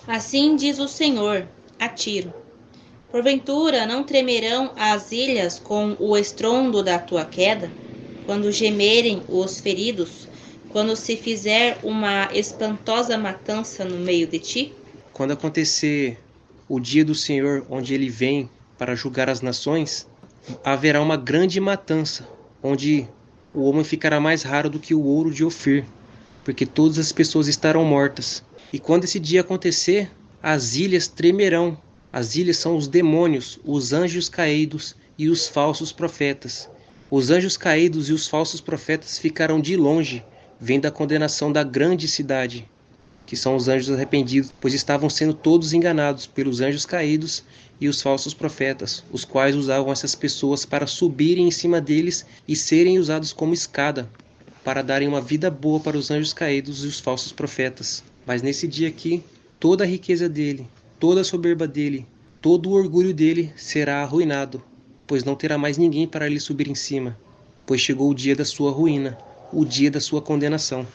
Assim diz o Senhor a Tiro: porventura não tremerão as ilhas com o estrondo da tua queda, quando gemerem os feridos, quando se fizer uma espantosa matança no meio de ti? Quando acontecer o dia do Senhor, onde ele vem para julgar as nações, haverá uma grande matança, onde o homem ficará mais raro do que o ouro de Ofir, porque todas as pessoas estarão mortas. E quando esse dia acontecer, as ilhas tremerão. As ilhas são os demônios, os anjos caídos e os falsos profetas. Os anjos caídos e os falsos profetas ficarão de longe, vendo a condenação da grande cidade, que são os anjos arrependidos, pois estavam sendo todos enganados pelos anjos caídos e os falsos profetas, os quais usavam essas pessoas para subirem em cima deles e serem usados como escada, para darem uma vida boa para os anjos caídos e os falsos profetas. Mas nesse dia aqui, toda a riqueza dele, toda a soberba dele, todo o orgulho dele será arruinado, pois não terá mais ninguém para lhe subir em cima, pois chegou o dia da sua ruína, o dia da sua condenação.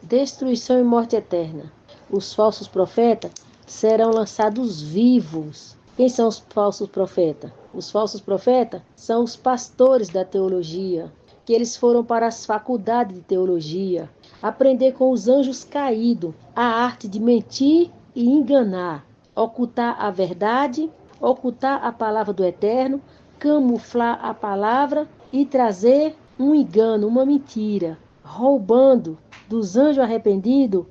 Destruição e morte eterna. Os falsos profetas serão lançados vivos. Quem são os falsos profetas? Os falsos profetas são os pastores da teologia, que eles foram para as faculdades de teologia, aprender com os anjos caídos a arte de mentir e enganar, ocultar a verdade, ocultar a palavra do Eterno, camuflar a palavra e trazer um engano, uma mentira, roubando dos anjos arrependidos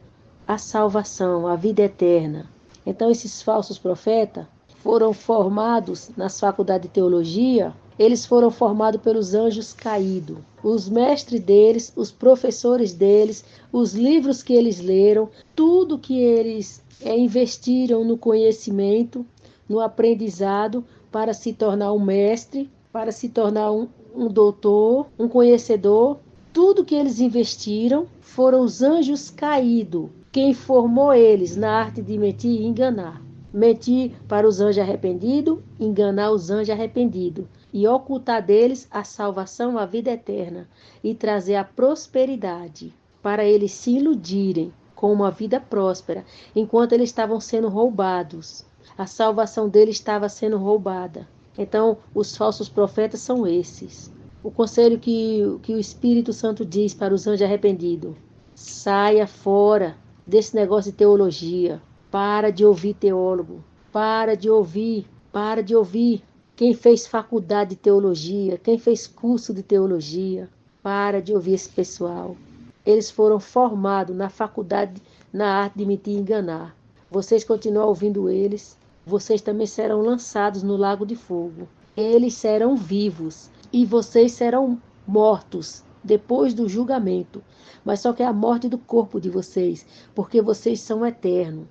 a salvação, a vida eterna. Então esses falsos profetas foram formados nas faculdades de teologia, eles foram formados pelos anjos caídos. Os mestres deles, os professores deles, os livros que eles leram, tudo que eles investiram no conhecimento, no aprendizado, para se tornar um mestre, para se tornar um doutor, um conhecedor. Tudo que eles investiram foram os anjos caídos. Quem formou eles na arte de mentir e enganar. Mentir para os anjos arrependidos, enganar os anjos arrependidos. E ocultar deles a salvação, a vida eterna. E trazer a prosperidade para eles se iludirem com uma vida próspera, enquanto eles estavam sendo roubados. A salvação deles estava sendo roubada. Então, os falsos profetas são esses. O conselho que o Espírito Santo diz para os anjos arrependidos: saia fora desse negócio de teologia. Para de ouvir teólogo. Para de ouvir. Quem fez faculdade de teologia, quem fez curso de teologia. Para de ouvir esse pessoal. Eles foram formados na faculdade, na arte de mentir e enganar. Vocês continuam ouvindo eles, vocês também serão lançados no lago de fogo. Eles serão vivos e vocês serão mortos depois do julgamento. Mas só que é a morte do corpo de vocês, porque vocês são eternos.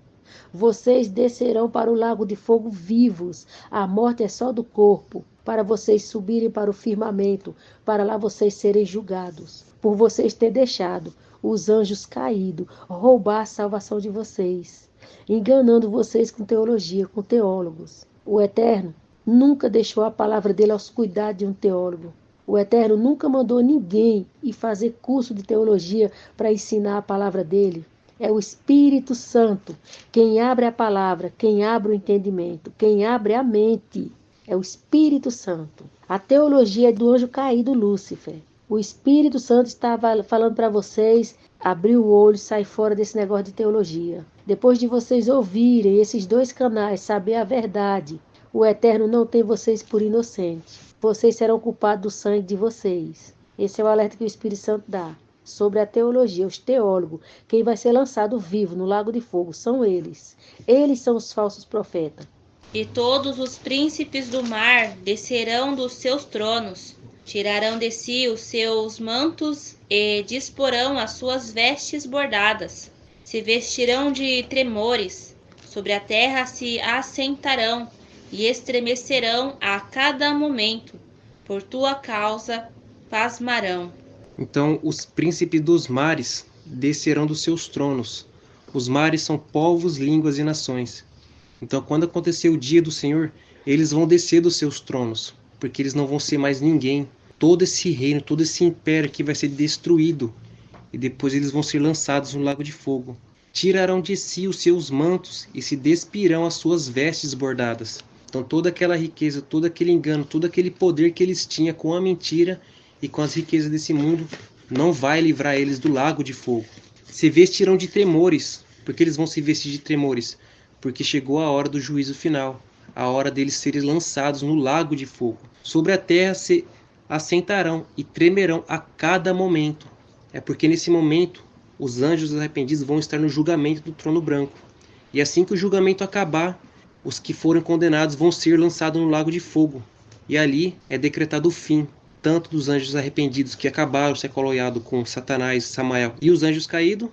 Vocês descerão para o lago de fogo vivos. A morte é só do corpo, para vocês subirem para o firmamento, para lá vocês serem julgados, por vocês ter deixado os anjos caídos roubar a salvação de vocês, enganando vocês com teologia, com teólogos. O Eterno nunca deixou a palavra dele aos cuidados de um teólogo. O Eterno nunca mandou ninguém ir fazer curso de teologia para ensinar a palavra dele. É o Espírito Santo quem abre a palavra, quem abre o entendimento, quem abre a mente. É o Espírito Santo. A teologia é do anjo caído Lúcifer. O Espírito Santo estava falando para vocês abrir o olho e sair fora desse negócio de teologia. Depois de vocês ouvirem esses dois canais, saber a verdade, o Eterno não tem vocês por inocentes. Vocês serão culpados do sangue de vocês. Esse é o alerta que o Espírito Santo dá sobre a teologia, os teólogos. Quem vai ser lançado vivo no lago de fogo são eles. Eles são os falsos profetas. E todos os príncipes do mar descerão dos seus tronos, tirarão de si os seus mantos e disporão as suas vestes bordadas. Se vestirão de tremores, sobre a terra se assentarão e estremecerão a cada momento. Por tua causa pasmarão. Então os príncipes dos mares descerão dos seus tronos. Os mares são povos, línguas e nações. Então quando acontecer o dia do Senhor, eles vão descer dos seus tronos, porque eles não vão ser mais ninguém. Todo esse reino, todo esse império aqui vai ser destruído. E depois eles vão ser lançados no lago de fogo. tirarão de si os seus mantos e se despirão as suas vestes bordadas. Então toda aquela riqueza, todo aquele engano, todo aquele poder que eles tinham com a mentira e com as riquezas desse mundo, não vai livrar eles do lago de fogo. Se vestirão de tremores. Porque eles vão se vestir de tremores? Porque chegou a hora do juízo final, a hora deles serem lançados no lago de fogo. Sobre a terra se assentarão e tremerão a cada momento. É porque nesse momento os anjos arrependidos vão estar no julgamento do trono branco. E assim que o julgamento acabar, os que forem condenados vão ser lançados no lago de fogo. E ali é decretado o fim, tanto dos anjos arrependidos que acabaram se acoloiado com Satanás, Samael e os anjos caídos,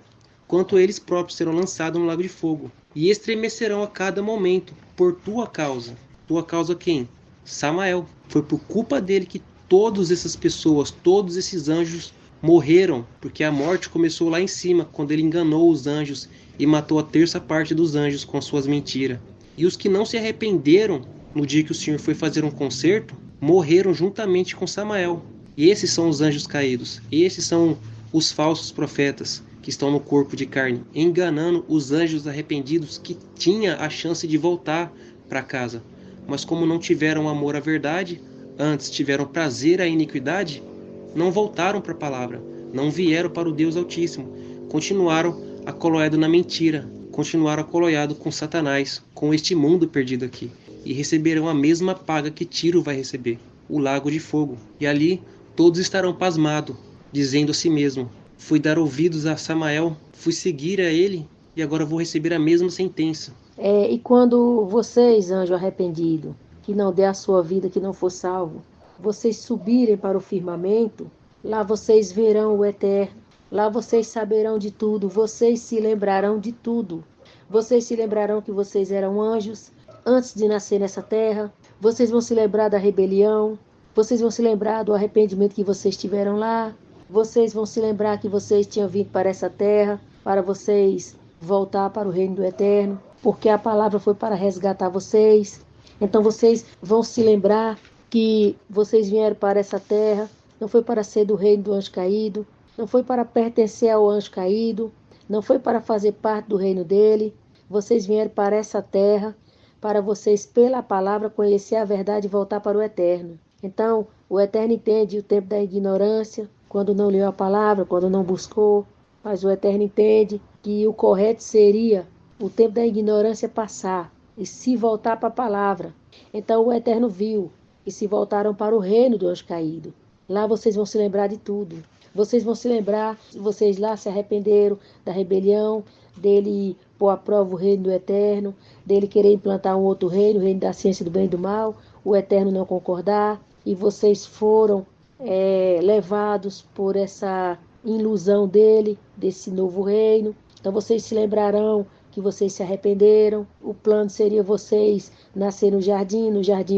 quanto eles próprios serão lançados no lago de fogo. E estremecerão a cada momento, por tua causa. Tua causa quem? Samael. Foi por culpa dele que todas essas pessoas, todos esses anjos morreram, porque a morte começou lá em cima, quando ele enganou os anjos e matou a terça parte dos anjos com suas mentiras. E os que não se arrependeram, no dia que o Senhor foi fazer um concerto, morreram juntamente com Samael. E esses são os anjos caídos. Esses são os falsos profetas que estão no corpo de carne, enganando os anjos arrependidos que tinham a chance de voltar para casa. Mas como não tiveram amor à verdade, antes tiveram prazer à iniquidade, não voltaram para a palavra, não vieram para o Deus Altíssimo, continuaram acoloados na mentira, continuaram acoloados com Satanás, com este mundo perdido aqui, e receberão a mesma paga que Tiro vai receber, o lago de fogo. E ali todos estarão pasmados, dizendo a si mesmo: fui dar ouvidos a Samael, fui seguir a ele, e agora vou receber a mesma sentença. E quando vocês, anjo arrependido, que não der a sua vida, que não for salvo, vocês subirem para o firmamento, lá vocês verão o Eterno, lá vocês saberão de tudo, vocês se lembrarão de tudo. Vocês se lembrarão que vocês eram anjos antes de nascer nessa terra, vocês vão se lembrar da rebelião, vocês vão se lembrar do arrependimento que vocês tiveram lá, vocês vão se lembrar que vocês tinham vindo para essa terra, para vocês voltar para o reino do Eterno, porque a palavra foi para resgatar vocês. Então vocês vão se lembrar que vocês vieram para essa terra, não foi para ser do reino do anjo caído, não foi para pertencer ao anjo caído, não foi para fazer parte do reino dele. Vocês vieram para essa terra, para vocês, pela palavra, conhecer a verdade e voltar para o Eterno. Então, o Eterno entende o tempo da ignorância, quando não leu a palavra, quando não buscou, mas o Eterno entende que o correto seria o tempo da ignorância passar e se voltar para a palavra. Então o Eterno viu e se voltaram para o reino do anjo caído. Lá vocês vão se lembrar de tudo. Vocês vão se lembrar, vocês lá se arrependeram da rebelião, dele pôr à prova o reino do Eterno, dele querer implantar um outro reino, o reino da ciência do bem e do mal, o Eterno não concordar, e vocês foram levados por essa ilusão dele, desse novo reino. Então vocês se lembrarão que vocês se arrependeram. O plano seria vocês nascer no jardim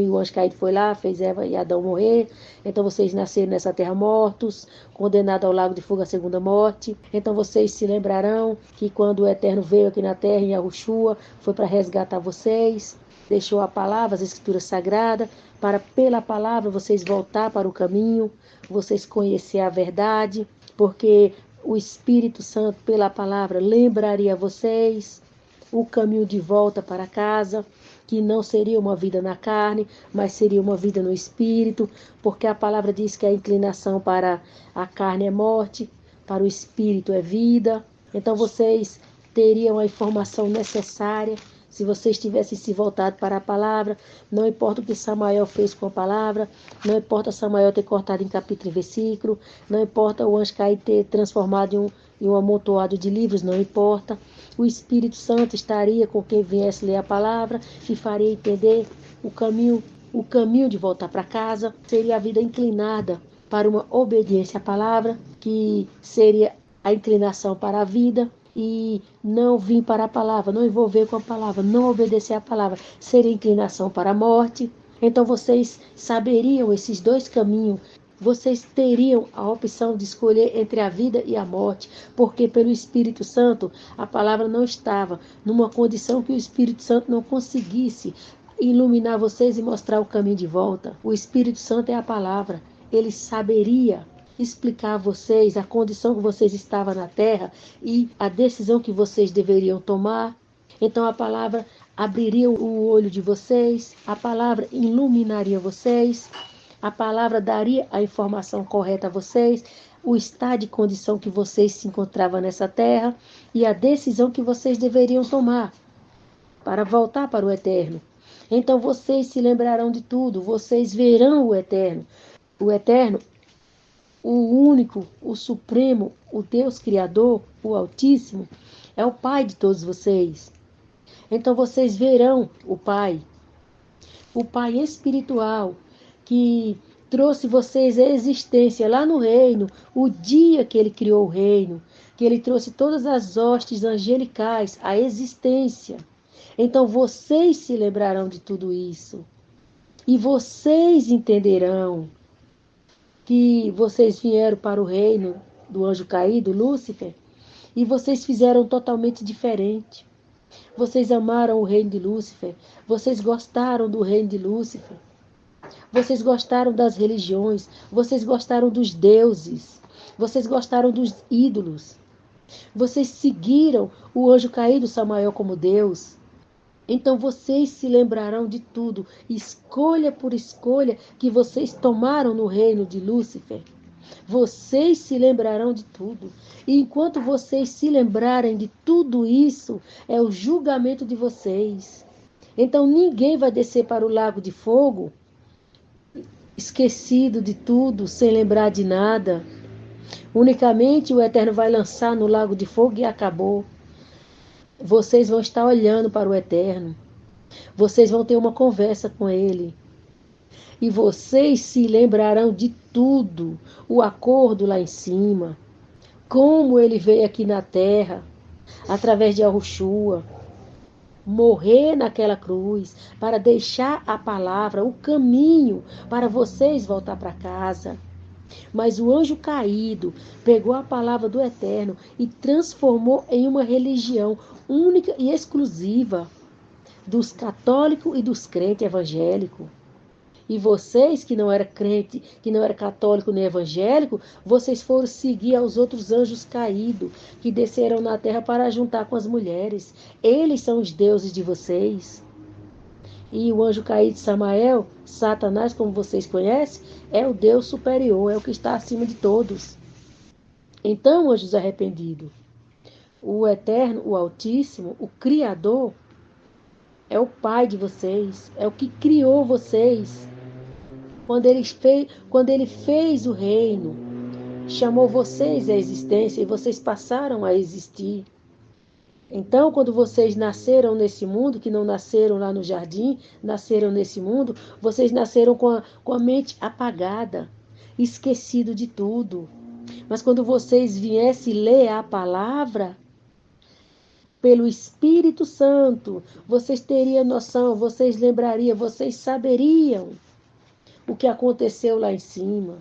o anjo caído foi lá, fez Eva e Adão morrer. Então vocês nasceram nessa terra mortos, condenados ao lago de fogo, a segunda morte. Então vocês se lembrarão que quando o Eterno veio aqui na terra, em Yahushua, foi para resgatar vocês, deixou a palavra, as escrituras sagradas, para pela palavra vocês voltar para o caminho, vocês conhecer a verdade, porque o Espírito Santo, pela palavra, lembraria a vocês o caminho de volta para casa, que não seria uma vida na carne, mas seria uma vida no Espírito, porque a palavra diz que a inclinação para a carne é morte, para o Espírito é vida. Então vocês teriam a informação necessária se vocês tivessem se voltado para a palavra. Não importa o que Samael fez com a palavra, não importa Samael ter cortado em capítulo e versículo, não importa o anjo cair ter transformado em um amontoado de livros, não importa. O Espírito Santo estaria com quem viesse ler a palavra e faria entender o caminho de voltar para casa. Seria a vida inclinada para uma obediência à palavra, que seria a inclinação para a vida, e não vir para a palavra, não envolver com a palavra, não obedecer à palavra, seria inclinação para a morte. Então vocês saberiam esses dois caminhos, vocês teriam a opção de escolher entre a vida e a morte, porque pelo Espírito Santo a palavra não estava numa condição que o Espírito Santo não conseguisse iluminar vocês e mostrar o caminho de volta. O Espírito Santo é a palavra, ele saberia explicar a vocês a condição que vocês estavam na terra e a decisão que vocês deveriam tomar. Então a palavra abriria o olho de vocês, a palavra iluminaria vocês, a palavra daria a informação correta a vocês, o estado de condição que vocês se encontravam nessa terra e a decisão que vocês deveriam tomar para voltar para o eterno. Então vocês se lembrarão de tudo, vocês verão o eterno. O eterno, o único, o supremo, o Deus Criador, o Altíssimo, é o Pai de todos vocês. Então vocês verão o Pai espiritual, que trouxe vocês à existência lá no reino, o dia que ele criou o reino, que ele trouxe todas as hostes angelicais à existência. Então vocês se lembrarão de tudo isso. E vocês entenderão que vocês vieram para o reino do anjo caído, Lúcifer, e vocês fizeram totalmente diferente. Vocês amaram o reino de Lúcifer, vocês gostaram do reino de Lúcifer, vocês gostaram das religiões, vocês gostaram dos deuses, vocês gostaram dos ídolos, vocês seguiram o anjo caído Samael como Deus. Então vocês se lembrarão de tudo, escolha por escolha que vocês tomaram no reino de Lúcifer. Vocês se lembrarão de tudo. E enquanto vocês se lembrarem de tudo isso, é o julgamento de vocês. Então ninguém vai descer para o lago de fogo esquecido de tudo, sem lembrar de nada. Unicamente o Eterno vai lançar no lago de fogo e acabou. Vocês vão estar olhando para o Eterno. Vocês vão ter uma conversa com Ele. E vocês se lembrarão de tudo. O acordo lá em cima. Como Ele veio aqui na terra, através de Yahushua. Morrer naquela cruz, para deixar a palavra, o caminho, para vocês voltar para casa. Mas o anjo caído pegou a palavra do Eterno e transformou em uma religião única e exclusiva dos católicos e dos crentes evangélicos. E vocês que não eram crente, que não eram católico nem evangélico, vocês foram seguir aos outros anjos caídos que desceram na terra para juntar com as mulheres. Eles são os deuses de vocês. E o anjo caído de Samael, Satanás, como vocês conhecem, é o Deus superior, é o que está acima de todos. Então, anjos arrependidos, o Eterno, o Altíssimo, o Criador, é o Pai de vocês, é o que criou vocês. Quando ele fez o reino, chamou vocês à existência e vocês passaram a existir. Então, quando vocês nasceram nesse mundo, que não nasceram lá no jardim, nasceram nesse mundo, vocês nasceram com a mente apagada, esquecido de tudo. Mas quando vocês viessem ler a palavra, pelo Espírito Santo, vocês teriam noção, vocês lembrariam, vocês saberiam o que aconteceu lá em cima.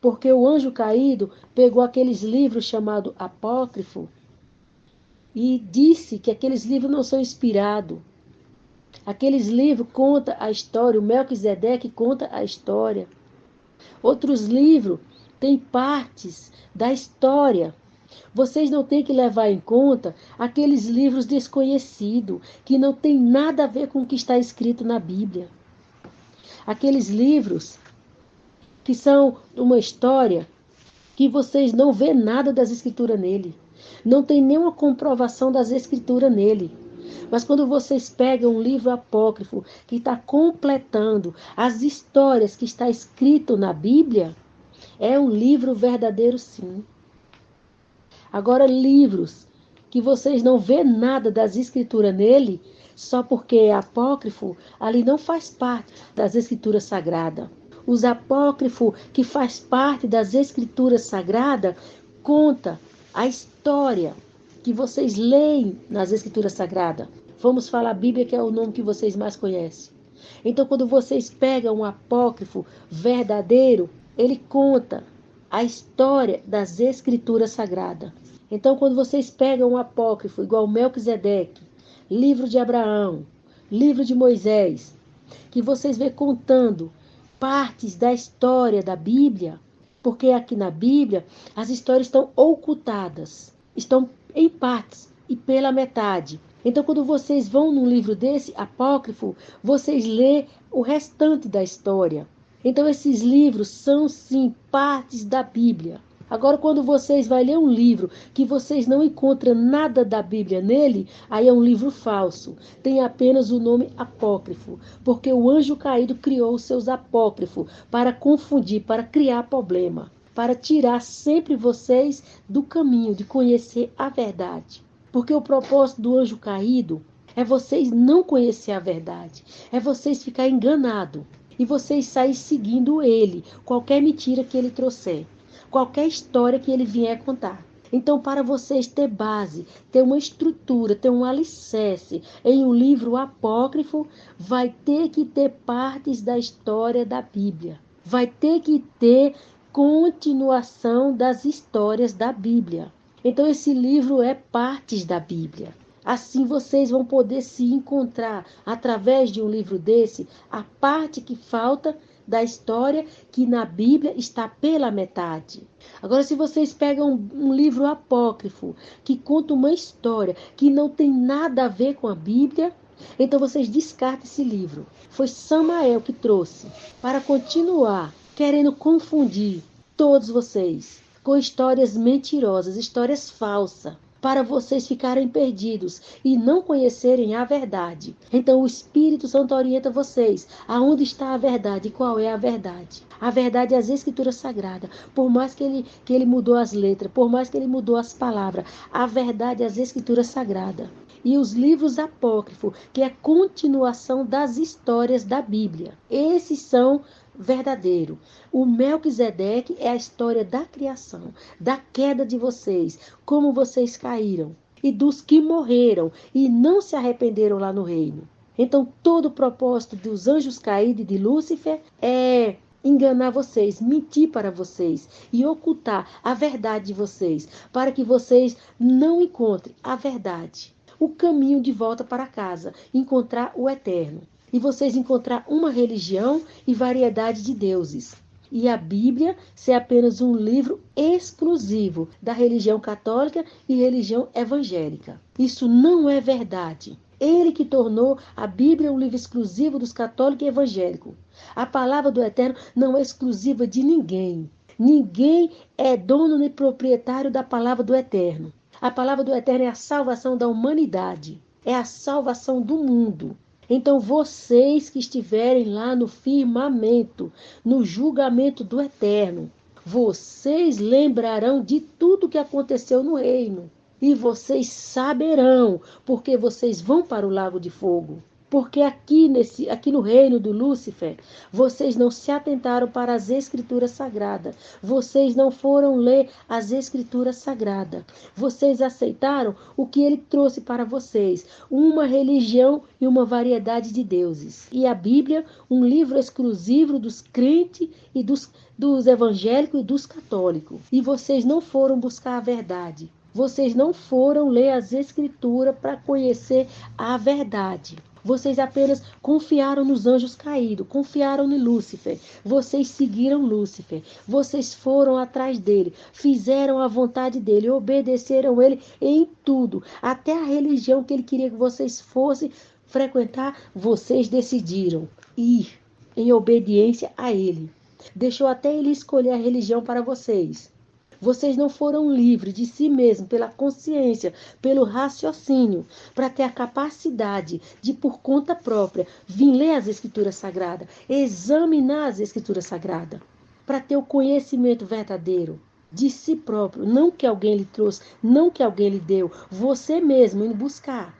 Porque o anjo caído pegou aqueles livros chamados apócrifo e disse que aqueles livros não são inspirados. Aqueles livros contam a história, o Melquisedeque conta a história. Outros livros têm partes da história. Vocês não têm que levar em conta aqueles livros desconhecidos, que não tem nada a ver com o que está escrito na Bíblia. Aqueles livros que são uma história que vocês não vê nada das escrituras nele. Não tem nenhuma comprovação das escrituras nele. Mas quando vocês pegam um livro apócrifo que está completando as histórias que está escrito na Bíblia, é um livro verdadeiro, sim. Agora, livros que vocês não vê nada das escrituras nele, só porque é apócrifo, ali não faz parte das escrituras sagradas. Os apócrifos que faz parte das escrituras sagradas conta a história que vocês leem nas escrituras sagradas. Vamos falar a Bíblia, que é o nome que vocês mais conhecem. Então, quando vocês pegam um apócrifo verdadeiro, ele conta a história das escrituras sagradas. Então, quando vocês pegam um apócrifo igual Melquisedeque, livro de Abraão, livro de Moisés, que vocês vê contando partes da história da Bíblia, Porque aqui na Bíblia as histórias estão ocultadas, estão em partes e pela metade. Então, quando vocês vão num livro desse, apócrifo, vocês lê o restante da história. Então, esses livros são, sim, partes da Bíblia. Agora, quando vocês vão ler um livro que vocês não encontram nada da Bíblia nele, aí é um livro falso. Tem apenas o nome apócrifo, porque o anjo caído criou os seus apócrifos para confundir, para criar problema, para tirar sempre vocês do caminho de conhecer a verdade. Porque o propósito do anjo caído é vocês não conhecer a verdade, é vocês ficar enganados e vocês saírem seguindo ele, qualquer mentira que ele trouxer. Qualquer história que ele vier contar. Então, para vocês ter base, ter uma estrutura, ter um alicerce em um livro apócrifo, vai ter que ter partes da história da Bíblia. Vai ter que ter continuação das histórias da Bíblia. Então, esse livro é partes da Bíblia. Assim vocês vão poder se encontrar, através de um livro desse, a parte que falta da história que na Bíblia está pela metade. Agora, se vocês pegam um livro apócrifo que conta uma história que não tem nada a ver com a Bíblia, então vocês descartam esse livro. Foi Samael que trouxe para continuar querendo confundir todos vocês com histórias mentirosas, histórias falsas, para vocês ficarem perdidos e não conhecerem a verdade. Então o Espírito Santo orienta vocês aonde está a verdade e qual é a verdade. A verdade é as Escrituras Sagradas. Por mais que ele mudou as letras, por mais que ele mudou as palavras, a verdade é as Escrituras Sagradas. E os livros apócrifos, que é a continuação das histórias da Bíblia. Esses são verdadeiro. O Melquisedeque é a história da criação, da queda de vocês, como vocês caíram, e dos que morreram e não se arrependeram lá no reino. Então, todo o propósito dos anjos caídos e de Lúcifer é enganar vocês, mentir para vocês e ocultar a verdade de vocês, para que vocês não encontrem a verdade, o caminho de volta para casa, encontrar o eterno. E vocês encontrar uma religião e variedade de deuses. E a Bíblia ser apenas um livro exclusivo da religião católica e religião evangélica. Isso não é verdade. Ele que tornou a Bíblia um livro exclusivo dos católicos e evangélicos. A palavra do Eterno não é exclusiva de ninguém. Ninguém é dono nem proprietário da palavra do Eterno. A palavra do Eterno é a salvação da humanidade. É a salvação do mundo. Então, vocês que estiverem lá no firmamento, no julgamento do Eterno, vocês lembrarão de tudo que aconteceu no reino. E vocês saberão, porque vocês vão para o lago de fogo. Porque aqui no reino do Lúcifer, vocês não se atentaram para as Escrituras Sagradas. Vocês não foram ler as Escrituras Sagradas. Vocês aceitaram o que ele trouxe para vocês. Uma religião e uma variedade de deuses. E a Bíblia, um livro exclusivo dos crentes e dos evangélicos e dos católicos. E vocês não foram buscar a verdade. Vocês não foram ler as Escrituras para conhecer a verdade. Vocês apenas confiaram nos anjos caídos, confiaram em Lúcifer. Vocês seguiram Lúcifer. Vocês foram atrás dele, fizeram a vontade dele, obedeceram ele em tudo. Até a religião que ele queria que vocês fossem frequentar, vocês decidiram ir em obediência a ele. Deixou até ele escolher a religião para vocês. Vocês não foram livres de si mesmos, pela consciência, pelo raciocínio, para ter a capacidade de, por conta própria, vir ler as Escrituras Sagradas, examinar as Escrituras Sagradas, para ter o conhecimento verdadeiro de si próprio, não que alguém lhe trouxe, não que alguém lhe deu, você mesmo indo buscar.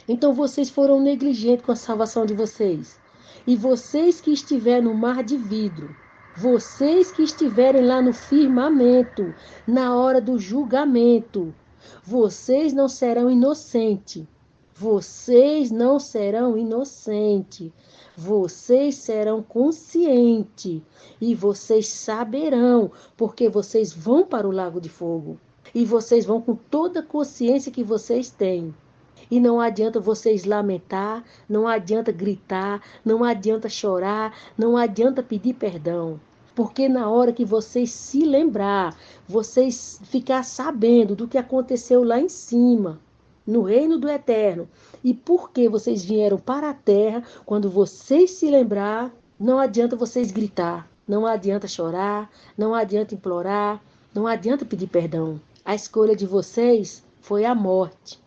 Então vocês foram negligentes com a salvação de vocês. E vocês que estiverem no mar de vidro, vocês que estiverem lá no firmamento, na hora do julgamento, vocês não serão inocentes. Vocês não serão inocentes. Vocês serão conscientes. E vocês saberão, porque vocês vão para o lago de fogo. E vocês vão com toda a consciência que vocês têm. E não adianta vocês lamentar, não adianta gritar, não adianta chorar, não adianta pedir perdão. Porque na hora que vocês se lembrar, vocês ficar sabendo do que aconteceu lá em cima, no reino do eterno, e por que vocês vieram para a terra, quando vocês se lembrar, não adianta vocês gritar, não adianta chorar, não adianta implorar, não adianta pedir perdão. A escolha de vocês foi a morte.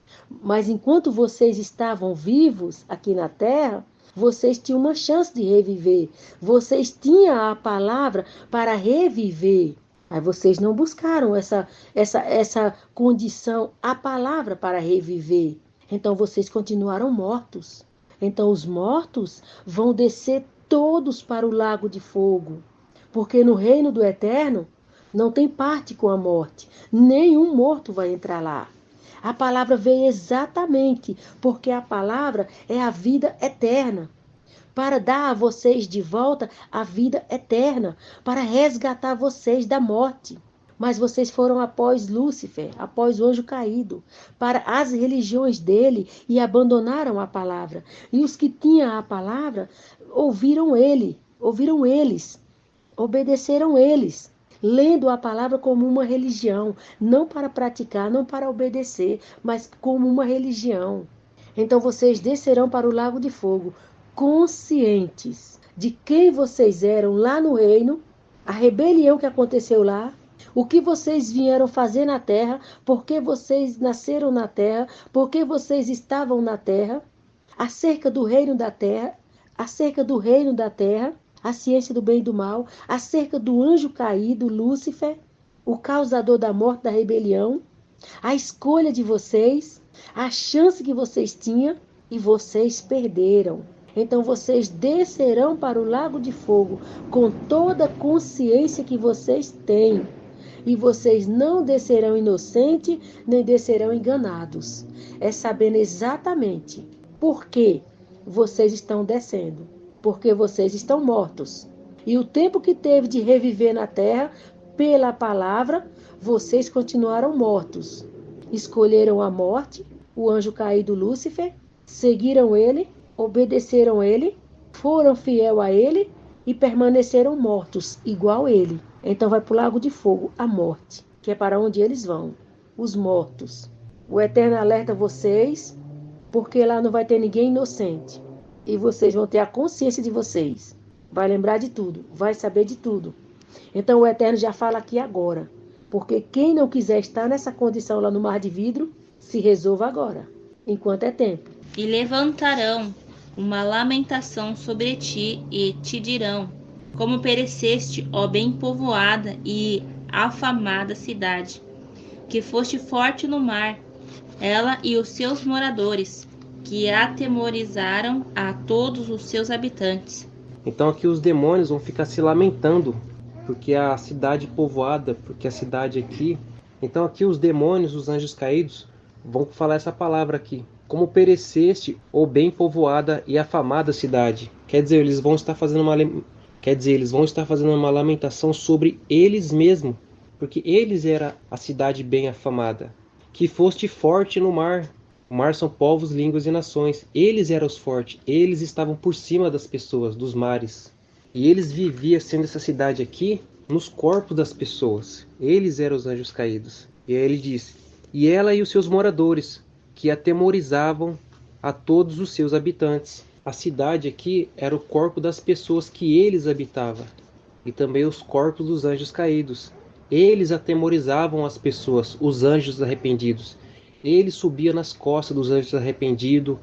Mas enquanto vocês estavam vivos aqui na terra, vocês tinham uma chance de reviver. Vocês tinham a palavra para reviver. Aí vocês não buscaram essa condição, a palavra para reviver. Então vocês continuaram mortos. Então os mortos vão descer todos para o lago de fogo. Porque no reino do eterno não tem parte com a morte. Nenhum morto vai entrar lá. A palavra veio exatamente porque a palavra é a vida eterna. Para dar a vocês de volta a vida eterna, para resgatar vocês da morte. Mas vocês foram após Lúcifer, após o anjo caído, para as religiões dele e abandonaram a palavra. E os que tinham a palavra ouviram eles, obedeceram eles, lendo a palavra como uma religião, não para praticar, não para obedecer, mas como uma religião. Então vocês descerão para o lago de fogo, conscientes de quem vocês eram lá no reino, a rebelião que aconteceu lá, o que vocês vieram fazer na terra, por que vocês nasceram na terra, por que vocês estavam na terra, acerca do reino da terra, a ciência do bem e do mal, acerca do anjo caído, Lúcifer, o causador da morte, da rebelião, a escolha de vocês, a chance que vocês tinham e vocês perderam. Então vocês descerão para o lago de fogo com toda a consciência que vocês têm. E vocês não descerão inocentes, nem descerão enganados. É sabendo exatamente por que vocês estão descendo. Porque vocês estão mortos. E o tempo que teve de reviver na terra, pela palavra, vocês continuaram mortos. Escolheram a morte, o anjo caído Lúcifer, seguiram ele, obedeceram ele, foram fiel a ele e permaneceram mortos, igual ele. Então vai para o lago de fogo, a morte, que é para onde eles vão, os mortos. O Eterno alerta vocês, porque lá não vai ter ninguém inocente. E vocês vão ter a consciência de vocês. Vai lembrar de tudo, vai saber de tudo. Então o Eterno já fala aqui agora. Porque quem não quiser estar nessa condição lá no mar de vidro, se resolva agora, enquanto é tempo. E levantarão uma lamentação sobre ti e te dirão: como pereceste, ó bem povoada e afamada cidade, que foste forte no mar, ela e os seus moradores, que atemorizaram a todos os seus habitantes. Então aqui os demônios vão ficar se lamentando, porque a cidade povoada, porque a cidade aqui... Então aqui os demônios, os anjos caídos, vão falar essa palavra aqui. Como pereceste, ó bem povoada e afamada cidade. Quer dizer, eles vão estar fazendo uma lamentação sobre eles mesmos, porque eles eram a cidade bem afamada. Que foste forte no mar. O mar são povos, línguas e nações. Eles eram os fortes. Eles estavam por cima das pessoas, dos mares. E eles viviam, sendo essa cidade aqui, nos corpos das pessoas. Eles eram os anjos caídos. E aí ele diz: e ela e os seus moradores, que atemorizavam a todos os seus habitantes. A cidade aqui era o corpo das pessoas que eles habitavam. E também os corpos dos anjos caídos. Eles atemorizavam as pessoas, os anjos arrependidos. Ele subia nas costas dos anjos arrependidos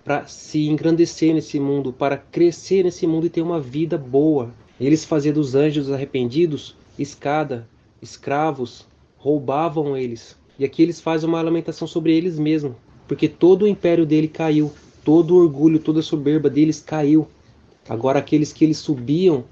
para se engrandecer nesse mundo, para crescer nesse mundo e ter uma vida boa. Eles faziam dos anjos arrependidos escada, escravos, roubavam eles. E aqui eles fazem uma lamentação sobre eles mesmos, porque todo o império dele caiu, todo o orgulho, toda a soberba deles caiu. Agora aqueles que eles subiam,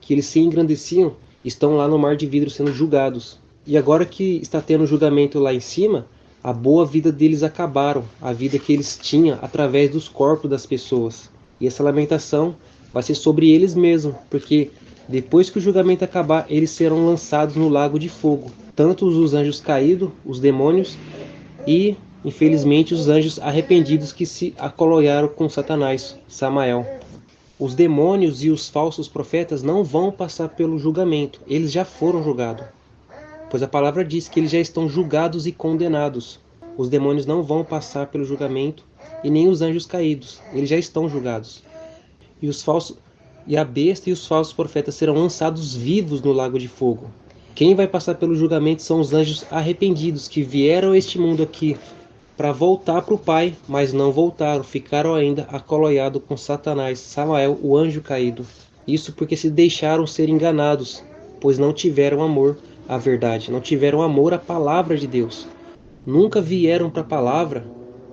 que eles se engrandeciam, estão lá no mar de vidro sendo julgados. E agora que está tendo julgamento lá em cima, a boa vida deles acabaram, a vida que eles tinham através dos corpos das pessoas. E essa lamentação vai ser sobre eles mesmos, porque depois que o julgamento acabar, eles serão lançados no lago de fogo. Tanto os anjos caídos, os demônios, e, infelizmente, os anjos arrependidos que se acoloiaram com Satanás, Samael. Os demônios e os falsos profetas não vão passar pelo julgamento, eles já foram julgados. Pois a palavra diz que eles já estão julgados e condenados. Os demônios não vão passar pelo julgamento e nem os anjos caídos, eles já estão julgados. E a besta e os falsos profetas serão lançados vivos no lago de fogo. Quem vai passar pelo julgamento são os anjos arrependidos que vieram a este mundo aqui para voltar para o Pai, mas não voltaram, ficaram ainda acoloiados com Satanás, Samael, o anjo caído. Isso porque se deixaram ser enganados, pois não tiveram amor à verdade, não tiveram amor à palavra de Deus. Nunca vieram para a palavra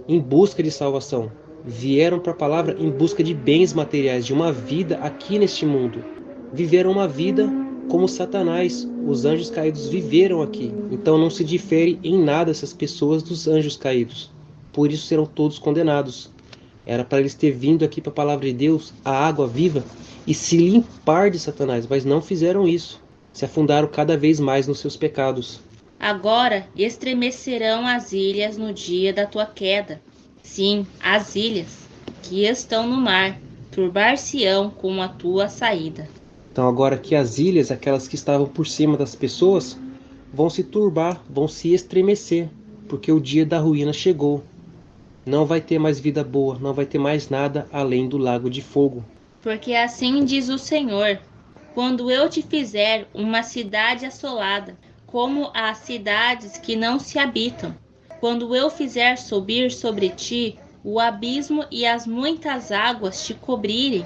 em busca de salvação. Vieram para a palavra em busca de bens materiais, de uma vida aqui neste mundo. Viveram uma vida como Satanás, os anjos caídos viveram aqui. Então não se difere em nada essas pessoas dos anjos caídos. Por isso serão todos condenados. Era para eles ter vindo aqui para a palavra de Deus, a água viva, e se limpar de Satanás, mas não fizeram isso. Se afundaram cada vez mais nos seus pecados. Agora estremecerão as ilhas no dia da tua queda. Sim, as ilhas que estão no mar, turbar-se-ão com a tua saída. Então agora que as ilhas, aquelas que estavam por cima das pessoas, vão se turbar, vão se estremecer, porque o dia da ruína chegou. Não vai ter mais vida boa, não vai ter mais nada além do lago de fogo. Porque assim diz o Senhor, quando eu te fizer uma cidade assolada, como as cidades que não se habitam, quando eu fizer subir sobre ti o abismo e as muitas águas te cobrirem.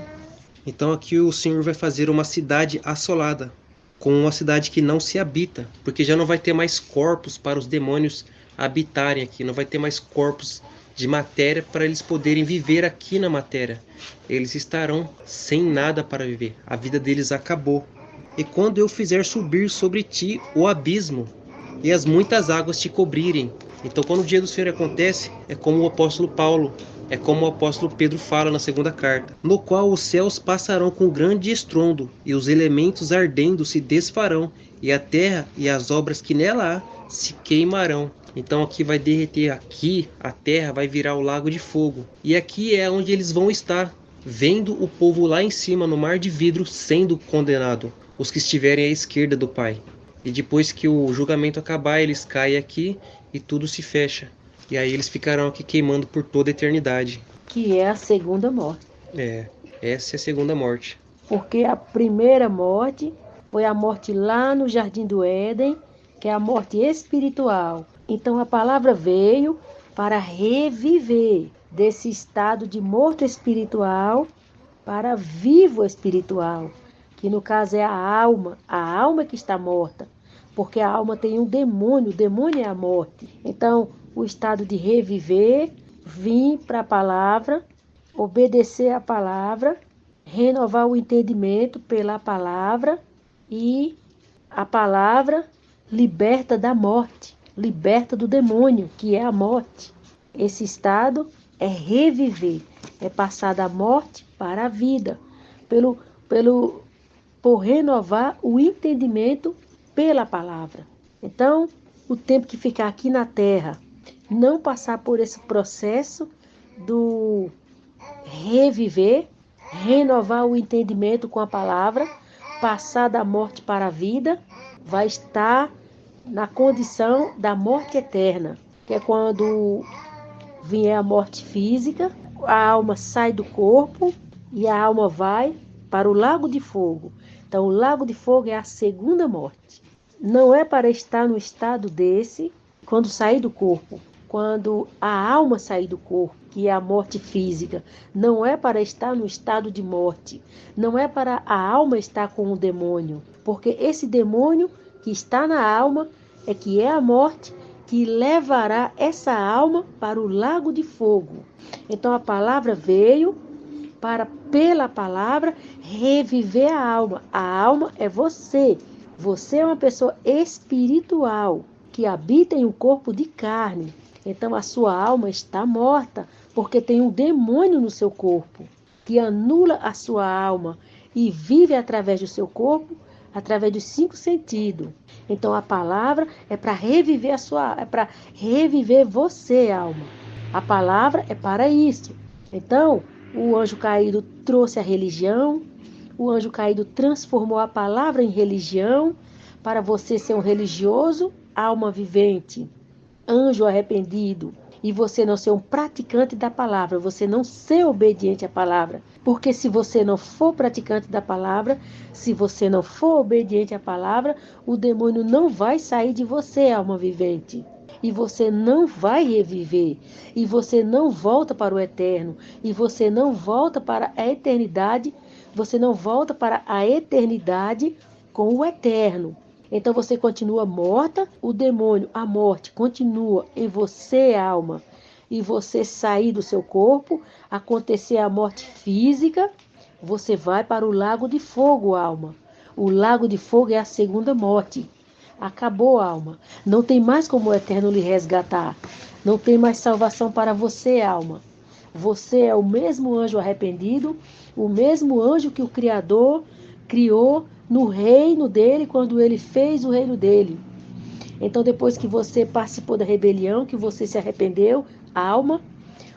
Então aqui o Senhor vai fazer uma cidade assolada, com uma cidade que não se habita, porque já não vai ter mais corpos para os demônios habitarem aqui, não vai ter mais corpos de matéria para eles poderem viver aqui na matéria. Eles estarão sem nada para viver, a vida deles acabou. E quando eu fizer subir sobre ti o abismo e as muitas águas te cobrirem. Então quando o dia do Senhor acontece, é como o apóstolo Paulo, é como o apóstolo Pedro fala na segunda carta, no qual os céus passarão com grande estrondo, e os elementos ardendo se desfarão, e a terra e as obras que nela há se queimarão. Então aqui vai derreter, aqui a terra vai virar o lago de fogo. E aqui é onde eles vão estar, vendo o povo lá em cima no mar de vidro sendo condenado, os que estiverem à esquerda do Pai. E depois que o julgamento acabar, eles caem aqui e tudo se fecha. E aí eles ficarão aqui queimando por toda a eternidade. Que é a segunda morte. Essa é a segunda morte. Porque a primeira morte foi a morte lá no Jardim do Éden, que é a morte espiritual. Então a palavra veio para reviver desse estado de morto espiritual para vivo espiritual, que no caso é a alma que está morta, porque a alma tem um demônio, o demônio é a morte. Então o estado de reviver, vir para a palavra, obedecer a palavra, renovar o entendimento pela palavra, e a palavra liberta da morte, liberta do demônio, que é a morte. Esse estado é reviver, é passar da morte para a vida, por renovar o entendimento pela palavra. Então, o tempo que ficar aqui na terra, não passar por esse processo do reviver, renovar o entendimento com a palavra, passar da morte para a vida, vai estar na condição da morte eterna, que é quando vier a morte física, a alma sai do corpo e a alma vai para o lago de fogo. Então, o lago de fogo é a segunda morte. Não é para estar no estado desse quando sair do corpo. Quando a alma sair do corpo, que é a morte física, não é para estar no estado de morte. Não é para a alma estar com o demônio. Porque esse demônio que está na alma é que é a morte, que levará essa alma para o lago de fogo. Então a palavra veio para, pela palavra, reviver a alma. A alma é você. Você é uma pessoa espiritual que habita em um corpo de carne. Então a sua alma está morta, porque tem um demônio no seu corpo que anula a sua alma e vive através do seu corpo, através dos 5 sentidos. Então a palavra é para reviver é para reviver você, alma. A palavra é para isso. Então, O anjo caído trouxe a religião, o anjo caído transformou a palavra em religião, para você ser um religioso, alma vivente, anjo arrependido, e você não ser um praticante da palavra, você não ser obediente à palavra. Porque se você não for praticante da palavra, se você não for obediente à palavra, o demônio não vai sair de você, alma vivente. E você não vai reviver, e você não volta para o eterno, e você não volta para a eternidade, você não volta para a eternidade com o eterno. Então você continua morta, o demônio, a morte, continua em você, alma, e você sair do seu corpo, acontecer a morte física, você vai para o lago de fogo, alma. O lago de fogo é a segunda morte. Acabou, alma. Não tem mais como o eterno lhe resgatar. Não tem mais salvação para você, alma. Você é o mesmo anjo arrependido, o mesmo anjo que o Criador criou no reino dele, quando ele fez o reino dele. Então, depois que você participou da rebelião, que você se arrependeu, alma,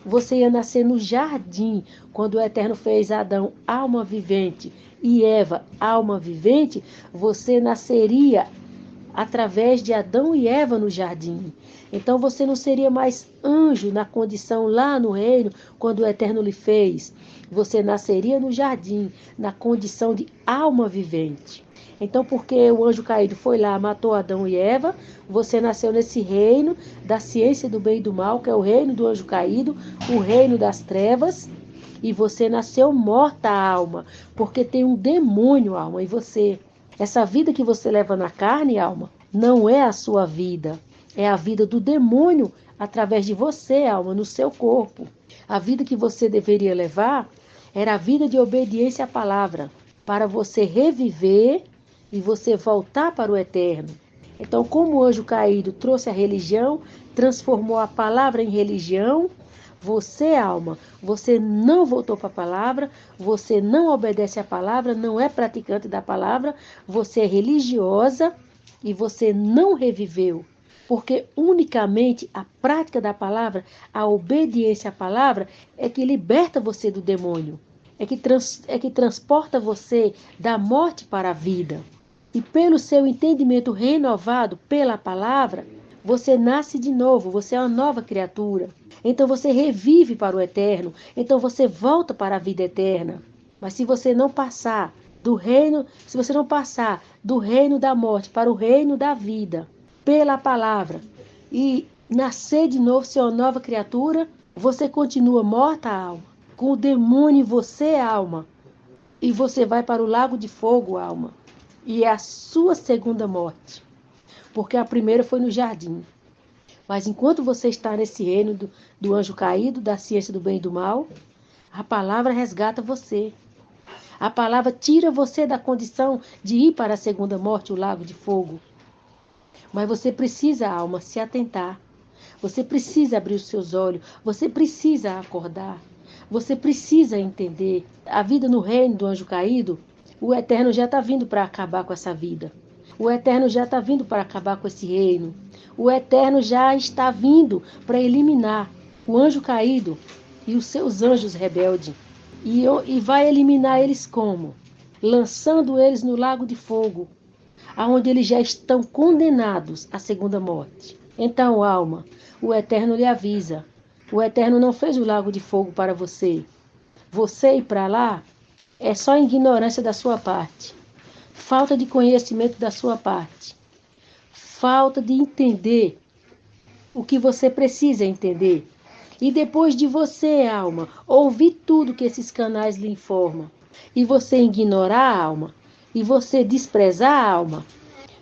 você ia nascer no jardim, quando o Eterno fez Adão, alma vivente, e Eva, alma vivente, você nasceria através de Adão e Eva no jardim. Então você não seria mais anjo na condição lá no reino, quando o Eterno lhe fez. Você nasceria no jardim, na condição de alma vivente. Então, porque o anjo caído foi lá, matou Adão e Eva, você nasceu nesse reino da ciência do bem e do mal, que é o reino do anjo caído, o reino das trevas, e você nasceu morta, alma, porque tem um demônio, alma, em você. Essa vida que você leva na carne, alma, não é a sua vida. É a vida do demônio através de você, alma, no seu corpo. A vida que você deveria levar era a vida de obediência à palavra, para você reviver e você voltar para o eterno. Então, como o anjo caído trouxe a religião, transformou a palavra em religião, você, alma, você não voltou para a palavra, você não obedece à palavra, não é praticante da palavra, você é religiosa e você não reviveu. Porque unicamente a prática da palavra, a obediência à palavra, é que liberta você do demônio, é que transporta você da morte para a vida. E pelo seu entendimento renovado pela palavra, você nasce de novo, você é uma nova criatura. Então você revive para o eterno, então você volta para a vida eterna. Mas se você não passar do reino da morte para o reino da vida, pela palavra, e nascer de novo, ser uma nova criatura, você continua morta, alma, com o demônio em você, alma, e você vai para o lago de fogo, alma, e é a sua segunda morte, porque a primeira foi no jardim. Mas enquanto você está nesse reino do anjo caído, da ciência do bem e do mal, a palavra resgata você. A palavra tira você da condição de ir para a segunda morte, o lago de fogo. Mas você precisa, alma, se atentar. Você precisa abrir os seus olhos. Você precisa acordar. Você precisa entender. A vida no reino do anjo caído, o eterno já está vindo para acabar com essa vida. O eterno já está vindo para acabar com esse reino. O eterno já está vindo para eliminar o anjo caído e os seus anjos rebeldes. E vai eliminar eles como? Lançando eles no lago de fogo, aonde eles já estão condenados à segunda morte. Então, alma, o eterno lhe avisa. O eterno não fez o lago de fogo para você. Você ir para lá é só ignorância da sua parte. Falta de conhecimento da sua parte. Falta de entender o que você precisa entender. E depois de você, alma, ouvir tudo que esses canais lhe informam, e você ignorar a alma, e você desprezar a alma,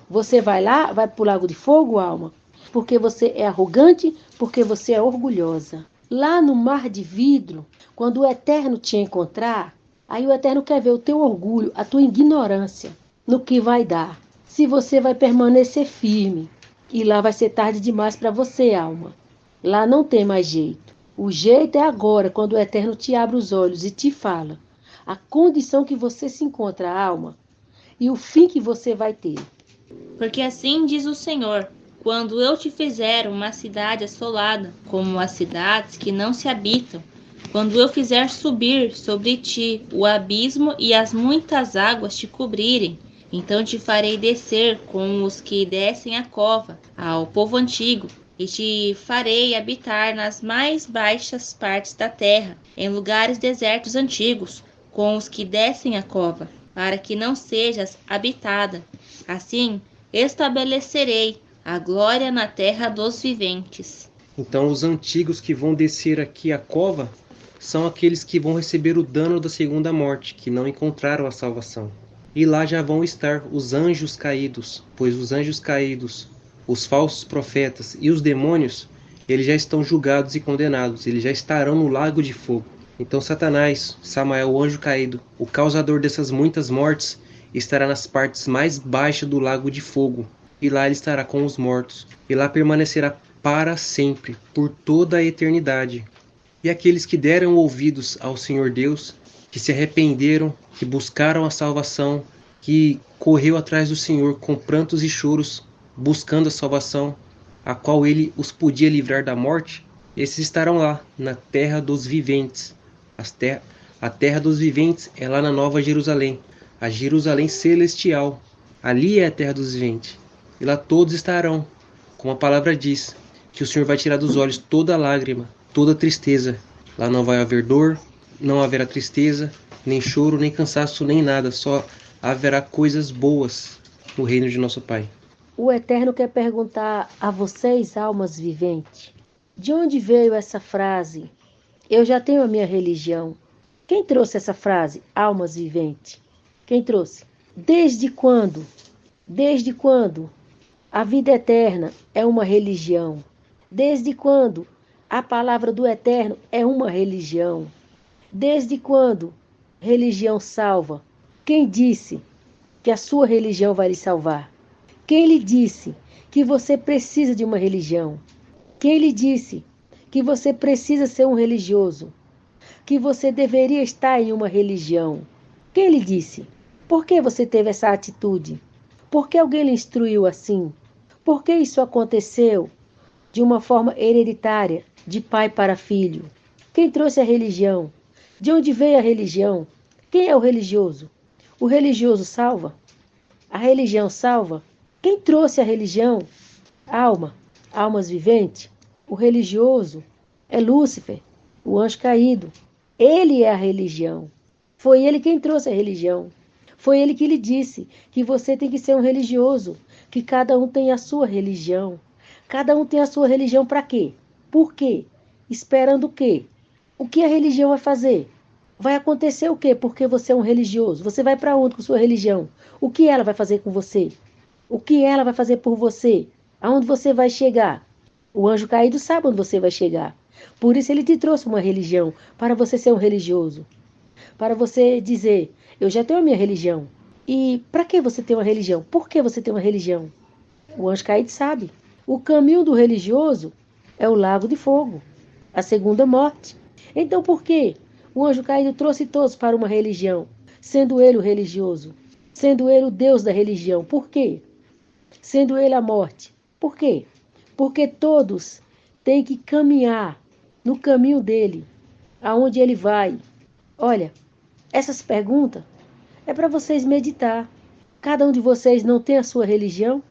você vai lá, vai para o lago de fogo, alma, porque você é arrogante, porque você é orgulhosa. Lá no mar de vidro, quando o eterno te encontrar, aí o eterno quer ver o teu orgulho, a tua ignorância, no que vai dar. Se você vai permanecer firme, e lá vai ser tarde demais para você, alma. Lá não tem mais jeito. O jeito é agora, quando o eterno te abre os olhos e te fala a condição que você se encontra, alma, e o fim que você vai ter. Porque assim diz o Senhor: quando eu te fizer uma cidade assolada, como as cidades que não se habitam, quando eu fizer subir sobre ti o abismo e as muitas águas te cobrirem, então te farei descer com os que descem a cova, ao povo antigo, e te farei habitar nas mais baixas partes da terra, em lugares desertos antigos, com os que descem a cova, para que não sejas habitada. Assim estabelecerei a glória na terra dos viventes. Então os antigos que vão descer aqui a cova são aqueles que vão receber o dano da segunda morte, que não encontraram a salvação. E lá já vão estar os anjos caídos, pois os anjos caídos, os falsos profetas e os demônios, eles já estão julgados e condenados, eles já estarão no lago de fogo. Então Satanás, Samael, o anjo caído, o causador dessas muitas mortes, estará nas partes mais baixas do lago de fogo, e lá ele estará com os mortos, e lá permanecerá para sempre, por toda a eternidade. E aqueles que deram ouvidos ao Senhor Deus, que se arrependeram, que buscaram a salvação, que correu atrás do Senhor com prantos e choros, buscando a salvação, a qual ele os podia livrar da morte, esses estarão lá, na terra dos viventes. A terra dos viventes é lá na Nova Jerusalém, a Jerusalém celestial. Ali é a terra dos viventes. E lá todos estarão, como a palavra diz, que o Senhor vai tirar dos olhos toda lágrima, toda tristeza. Lá não vai haver dor, não haverá tristeza, nem choro, nem cansaço, nem nada. Só haverá coisas boas no reino de nosso Pai. O Eterno quer perguntar a vocês, almas viventes, de onde veio essa frase? Eu já tenho a minha religião. Quem trouxe essa frase, almas viventes? Quem trouxe? Desde quando? Desde quando a vida eterna é uma religião? Desde quando a palavra do Eterno é uma religião? Desde quando religião salva? Quem disse que a sua religião vai lhe salvar? Quem lhe disse que você precisa de uma religião? Quem lhe disse que você precisa ser um religioso? Que você deveria estar em uma religião? Quem lhe disse? Por que você teve essa atitude? Por que alguém lhe instruiu assim? Por que isso aconteceu de uma forma hereditária, de pai para filho? Quem trouxe a religião? De onde veio a religião? Quem é o religioso? O religioso salva? A religião salva? Quem trouxe a religião? Almas viventes. O religioso é Lúcifer, o anjo caído. Ele é a religião. Foi ele quem trouxe a religião. Foi ele que lhe disse que você tem que ser um religioso, que cada um tem a sua religião. Cada um tem a sua religião para quê? Por quê? Esperando o quê? O que a religião vai fazer? Vai acontecer o quê? Porque você é um religioso. Você vai para onde com sua religião? O que ela vai fazer com você? O que ela vai fazer por você? Aonde você vai chegar? O anjo caído sabe onde você vai chegar. Por isso ele te trouxe uma religião, para você ser um religioso. Para você dizer, eu já tenho a minha religião. E para que você tem uma religião? Por que você tem uma religião? O anjo caído sabe. O caminho do religioso é o lago de fogo, a segunda morte. Então por que o anjo caído trouxe todos para uma religião, sendo ele o religioso, sendo ele o Deus da religião? Por quê? Sendo ele a morte. Por quê? Porque todos têm que caminhar no caminho dele, aonde ele vai. Olha, essas perguntas é para vocês meditar. Cada um de vocês não tem a sua religião?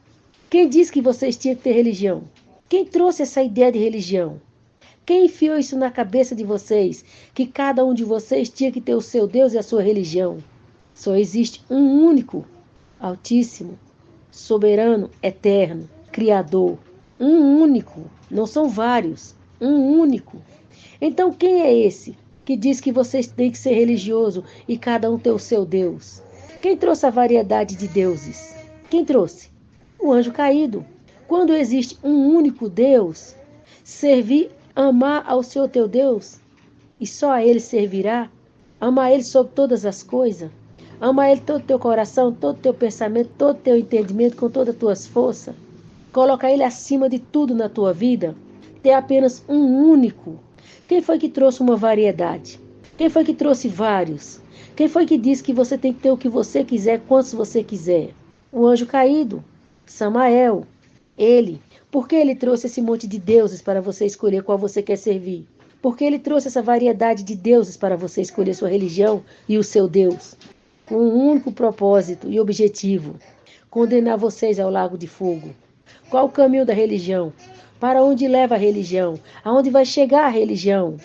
Quem disse que vocês tinham que ter religião? Quem trouxe essa ideia de religião? Quem enfiou isso na cabeça de vocês, que cada um de vocês tinha que ter o seu Deus e a sua religião? Só existe um único, Altíssimo, soberano, eterno, criador. Um único, não são vários, um único. Então quem é esse que diz que vocês têm que ser religioso e cada um ter o seu Deus? Quem trouxe a variedade de deuses? Quem trouxe? O anjo caído. Quando existe um único Deus, servir, amar ao Senhor teu Deus, e só a Ele servirá, amar Ele sobre todas as coisas, amar Ele todo o teu coração, todo o teu pensamento, todo o teu entendimento, com todas as tuas forças, colocar Ele acima de tudo na tua vida, ter apenas um único. Quem foi que trouxe uma variedade? Quem foi que trouxe vários? Quem foi que disse que você tem que ter o que você quiser, quantos você quiser? O anjo caído, Samael, ele. Por que ele trouxe esse monte de deuses para você escolher qual você quer servir? Porque ele trouxe essa variedade de deuses para você escolher sua religião e o seu Deus, com um único propósito e objetivo: condenar vocês ao lago de fogo. Qual o caminho da religião? Para onde leva a religião? Aonde vai chegar a religião?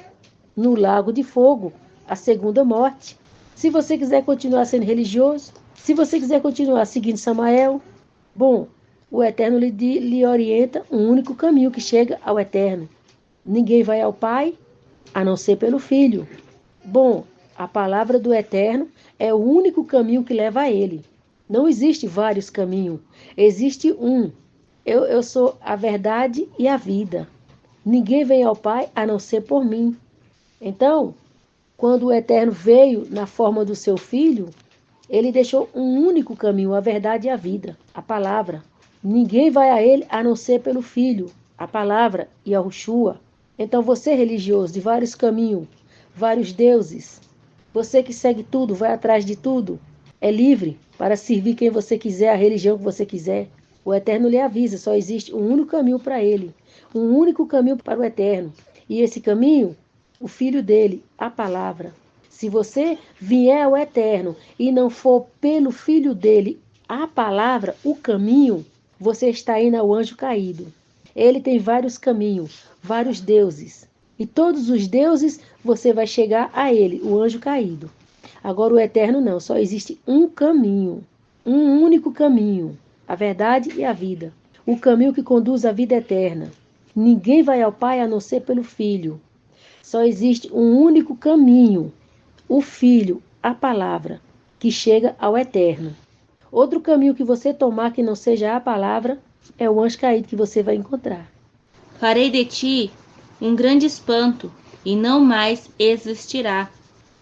No lago de fogo, a segunda morte. Se você quiser continuar sendo religioso, se você quiser continuar seguindo Samael, bom, o Eterno lhe orienta um único caminho que chega ao Eterno. Ninguém vai ao Pai a não ser pelo Filho. Bom, a palavra do Eterno é o único caminho que leva a Ele. Não existe vários caminhos, existe um. Eu sou a verdade e a vida. Ninguém vem ao Pai a não ser por mim. Então, quando o Eterno veio na forma do seu Filho, ele deixou um único caminho, a verdade e a vida, a palavra. Ninguém vai a ele a não ser pelo Filho, a palavra e a Yeshua. Então você, religioso, de vários caminhos, vários deuses, você que segue tudo, vai atrás de tudo, é livre para servir quem você quiser, a religião que você quiser. O Eterno lhe avisa, só existe um único caminho para ele, um único caminho para o Eterno. E esse caminho, o Filho dele, a palavra. Se você vier ao Eterno e não for pelo Filho dele, a palavra, o caminho, você está indo ao anjo caído. Ele tem vários caminhos, vários deuses. E todos os deuses você vai chegar a ele, o anjo caído. Agora o Eterno não, só existe um caminho, um único caminho, a verdade e a vida. O caminho que conduz à vida eterna. Ninguém vai ao Pai a não ser pelo Filho. Só existe um único caminho, o Filho, a palavra, que chega ao Eterno. Outro caminho que você tomar que não seja a palavra é o anjo caído que você vai encontrar. Farei de ti um grande espanto, e não mais existirá.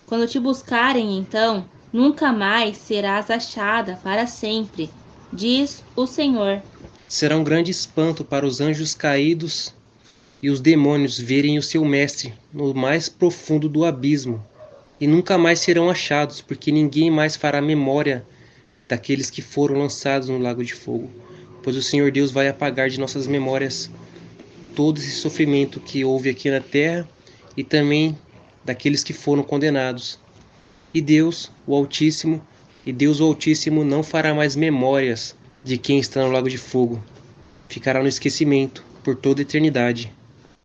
Quando te buscarem, então, nunca mais serás achada para sempre, diz o Senhor. Será um grande espanto para os anjos caídos e os demônios verem o seu mestre no mais profundo do abismo, e nunca mais serão achados, porque ninguém mais fará memória daqueles que foram lançados no lago de fogo, pois o Senhor Deus vai apagar de nossas memórias todo esse sofrimento que houve aqui na terra e também daqueles que foram condenados. E Deus, o Altíssimo, não fará mais memórias de quem está no lago de fogo. Ficará no esquecimento por toda a eternidade.